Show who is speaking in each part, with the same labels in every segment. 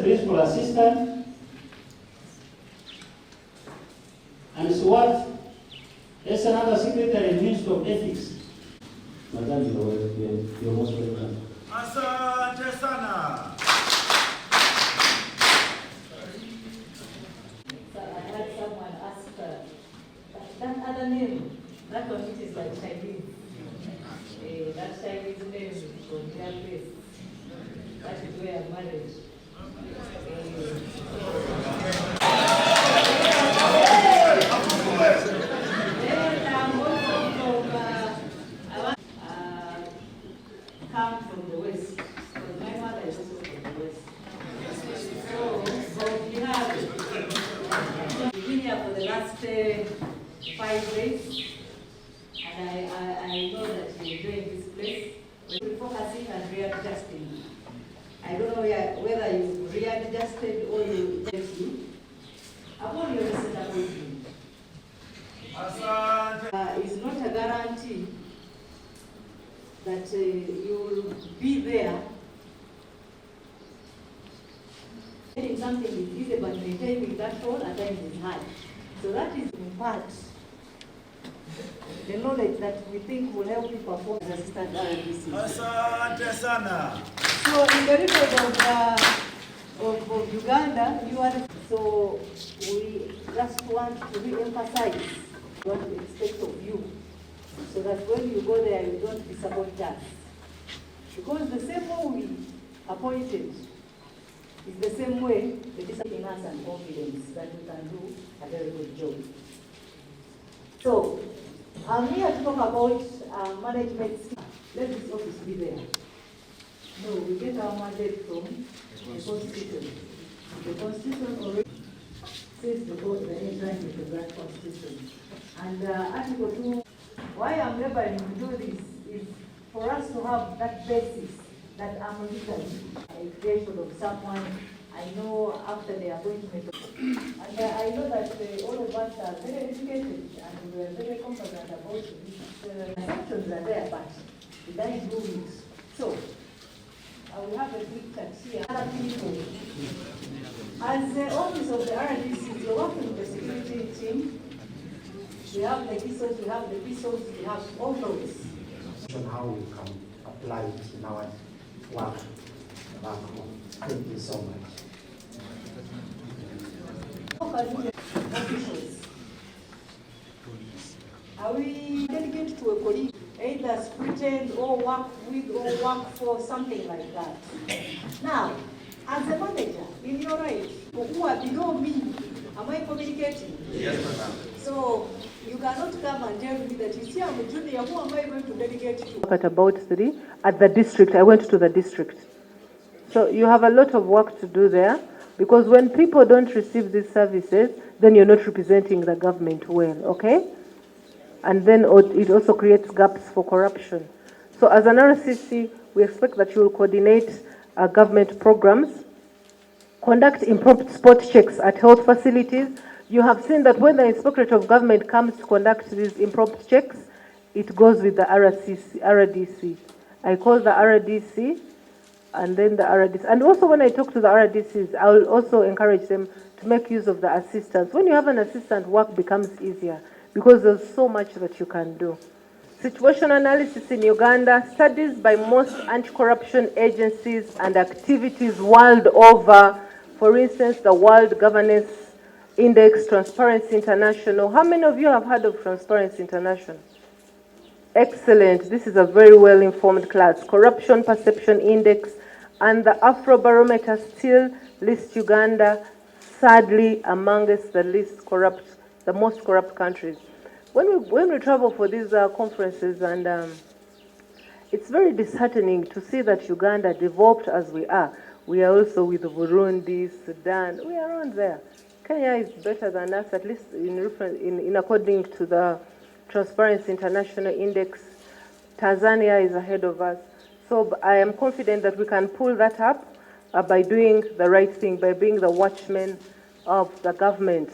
Speaker 1: Principal assistant and SWAT, as another secretary in Ministry of Ethics. Madam, you're most welcome.
Speaker 2: Asante sana.
Speaker 3: So I had someone ask her, that other name, that one it is like Chinese. That Chinese name from their place. That is where marriage. Come from the west, because my mother is also from the west. So we have been here for the last 5 days, and I know that you're enjoying this place. We're focusing on readjusting. I don't know whether you readjusted or you upon your recent appointment. It's not a guarantee that you will be there. Getting something is easy, but maintaining that role at times is hard. So that is in part the knowledge that we think will help you perform as assistant RDC.
Speaker 2: Asante sana.
Speaker 3: So in the record of Uganda, you are, so we just want to re-emphasize what we expect of you, so that when you go there, you don't disappoint us. Because the same way we appointed is the same way it is in us and confidence that we can do a very good job. So I'm here to talk about management. Let this office be there. No, we get our mandate from the Constitution. The Constitution already says the headline of the Grand Constitution. And Article 2, why I'm laboring to do this is for us to have that basis that I'm legally a creation of someone I know after the appointment. And I know that all of us are very educated and we are very confident about this. Assumptions are there, but we don't do it. So, I will have a quick chat here. Other people, as the office of the RDC, you're working with the security team. We have the pistols, we have the pistols, we have all those.
Speaker 4: How we can apply it in our work back home. Thank you so much.
Speaker 3: Officials. Are we dedicated to a colleague, either pretend or work with or work for something like that? Now, as a manager, in your right, who are below me, am I communicating?
Speaker 2: Yes, madam.
Speaker 3: So, you cannot come and tell me that you see I'm a junior, who am I going to dedicate to?
Speaker 5: At about 3, at the district, I went to the district. So you have a lot of work to do there, because when people don't receive these services, then you're not representing the government well, okay? And then it also creates gaps for corruption. So as an RCC, we expect that you will coordinate government programs, conduct improper spot checks at health facilities. You have seen that when the Inspectorate of Government comes to conduct these improper checks, it goes with the RDC. I call the RDC and then the RDC. And also when I talk to the RDCs, I will also encourage them to make use of the assistants. When you have an assistant, work becomes easier because there's so much that you can do. Situation analysis in Uganda, studies by most anti-corruption agencies and activities world over. For instance, the World Governance Index, Transparency International. How many of you have heard of Transparency International? Excellent. This is a very well-informed class. Corruption Perception Index and the Afrobarometer still lists Uganda sadly amongst the most corrupt countries. When we travel for these conferences, and it's very disheartening to see that Uganda, developed as we are also with Burundi, Sudan, we are around there. Kenya is better than us, at least in according to the Transparency International Index. Tanzania is ahead of us. So I am confident that we can pull that up by doing the right thing, by being the watchmen of the government.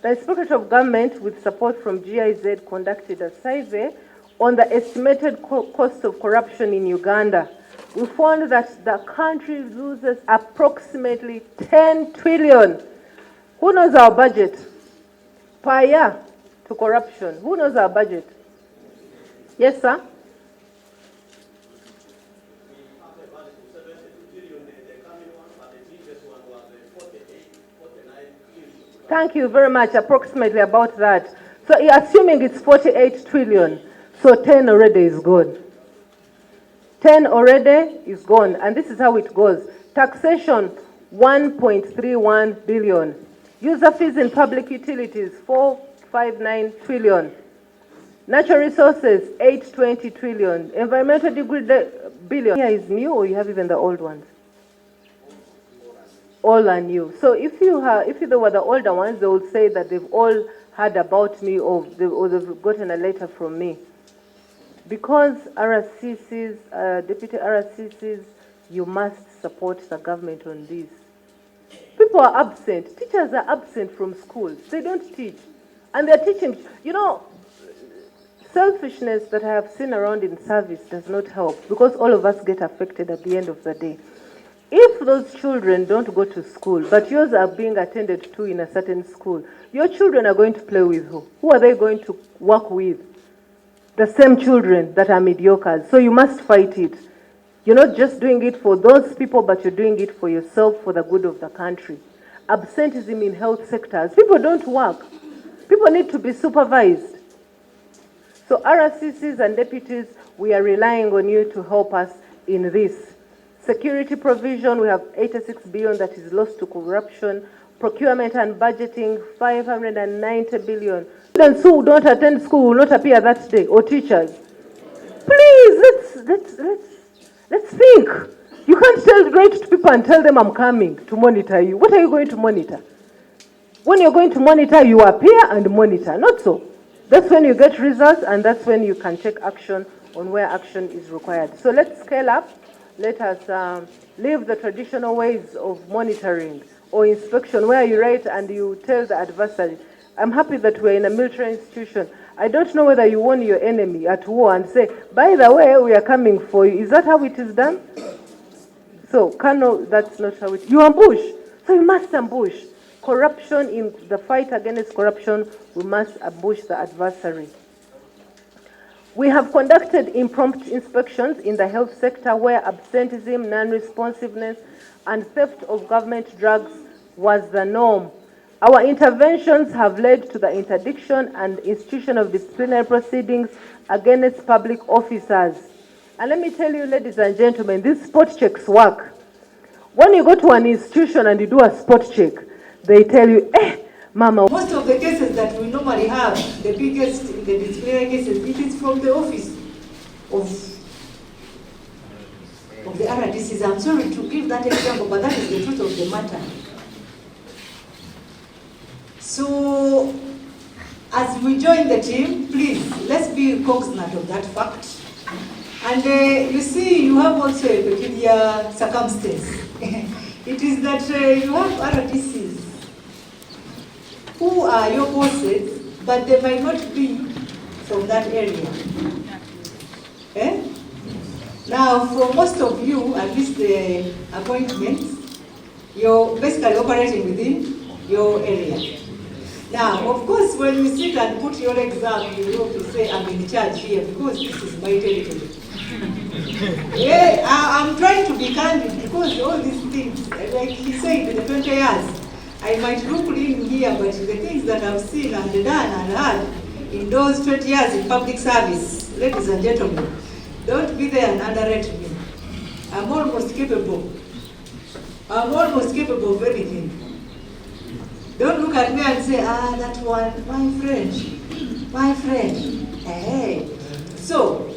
Speaker 5: The Inspectorate of Government, with support from GIZ, conducted a survey on the estimated cost of corruption in Uganda. We found that the country loses approximately 10 trillion. Who knows our budget per year to corruption? Who knows our budget? Yes, sir? Thank you very much, approximately about that. So assuming it's 48 trillion, so 10 already is gone. 10 already is gone, and this is how it goes. Taxation, 1.31 billion. User fees in public utilities, 459 trillion. Natural resources, 820 trillion. Environmental billion. Here is new, or you have even the old ones? All are new. So if they were the older ones, they would say that they've all heard about me or they've gotten a letter from me. Because RCCs, deputy RCCs, you must support the government on this. People are absent. Teachers are absent from schools. They don't teach. And they're teaching. You know, selfishness that I have seen around in service does not help, because all of us get affected at the end of the day. If those children don't go to school, but yours are being attended to in a certain school, your children are going to play with who? Who are they going to work with? The same children that are mediocres. So you must fight it. You're not just doing it for those people, but you're doing it for yourself, for the good of the country. Absenteeism in health sectors. People don't work. People need to be supervised. So RCCs and deputies, we are relying on you to help us in this. Security provision, we have 86 billion that is lost to corruption. Procurement and budgeting, 590 billion. Students who don't attend school will not appear that day, or teachers. Please, let's think. You can't write to people and tell them I'm coming to monitor you. What are you going to monitor? When you're going to monitor, you appear and monitor. Not so. That's when you get results, and that's when you can take action on where action is required. So let's scale up. Let us leave the traditional ways of monitoring or inspection where you write and you tell the adversary. I'm happy that we're in a military institution. I don't know whether you warn your enemy at war and say, by the way, we are coming for you. Is that how it is done? So, Colonel, that's not how it is. You ambush. So you must ambush. Corruption, in the fight against corruption, we must ambush the adversary. We have conducted impromptu inspections in the health sector where absenteeism, non-responsiveness, and theft of government drugs was the norm. Our interventions have led to the interdiction and institution of disciplinary proceedings against public officers. And let me tell you, ladies and gentlemen, these spot checks work. When you go to an institution and you do a spot check, they tell you, Mama.
Speaker 3: Most of the cases that we normally have, the biggest in the disciplinary cases, it is from the office of the RDCs. I'm sorry to give that example, but that is the truth of the matter. So, as we join the team, please, let's be cognizant of that fact. And you see, you have also a peculiar circumstance. It is that you have RDCs who are your bosses, but they might not be from that area. Now, for most of you, at least the appointments, you're basically operating within your area. Now, of course, when you sit and put your exam, you have to say, I'm in charge here because this is my territory. I'm trying to be candid because all these things, like he said, in the 20 years, I might look lean here, but the things that I've seen and done and heard in those 20 years in public service, ladies and gentlemen, don't be there and underrate me. I'm almost capable. I'm almost capable of anything. Don't look at me and say, that one, my friend. Hey. So,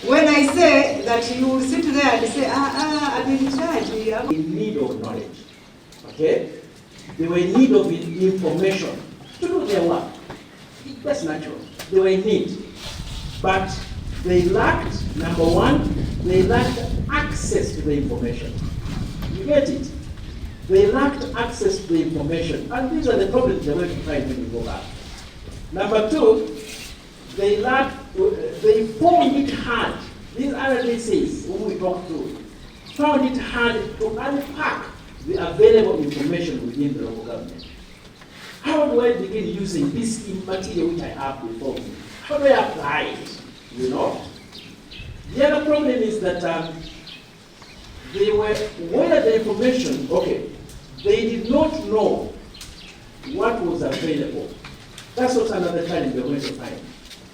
Speaker 3: when I say that you will sit there and say, I'm in charge.
Speaker 1: In need of knowledge, okay? They were in need of information to do their work. That's natural. They were in need. But they lacked, number one, they lacked access to the information. You get it? They lacked access to the information. And these are the problems they're going to find when you go back. Number two, they found it hard. These RDCs, whom we talked to, found it hard to unpack the available information within the local government. How do I begin using this material which I have before me? How do I apply it? You know? The other problem is that they were aware of the information, okay, they did not know what was available. That's what another challenge we're going to find.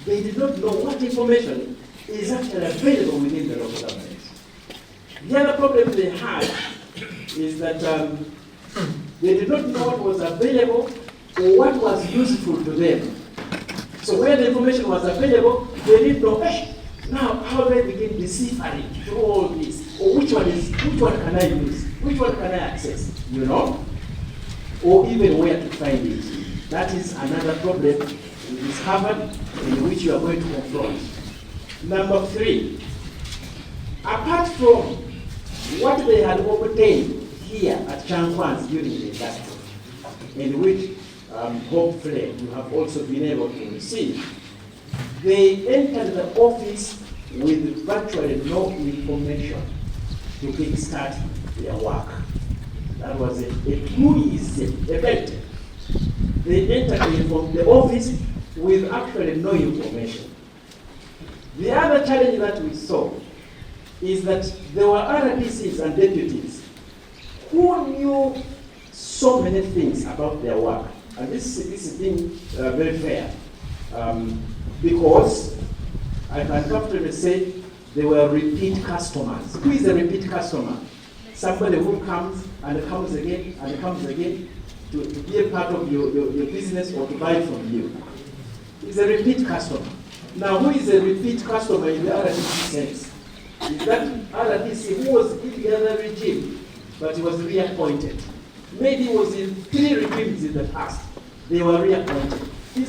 Speaker 1: They did not know what information is actually available within the local government. The other problem they had is that they did not know what was available or what was useful to them. So where the information was available, they didn't know, now how do I begin deciphering through all this? Or which one can I use? Which one can I access? You know? Or even where to find it. That is another problem we discovered in which you are going to confront. Number three, apart from what they had obtained here at Changwan's during the industry, in which hopefully you have also been able to receive, they entered the office with virtually no information to kickstart their work. That was a cruise event. They entered from the office with actually no information. The other challenge that we saw is that there were RDCs and deputies who knew so many things about their work. And this is being very fair, because I can comfortably say they were repeat customers. Who is a repeat customer? Somebody who comes and comes again and comes again to be a part of your business or to buy from you. It's a repeat customer. Now, who is a repeat customer in the RDC sense? Is that RDC who was in the other regime, but he was reappointed. Maybe he was in 3 regimes in the past. They were reappointed.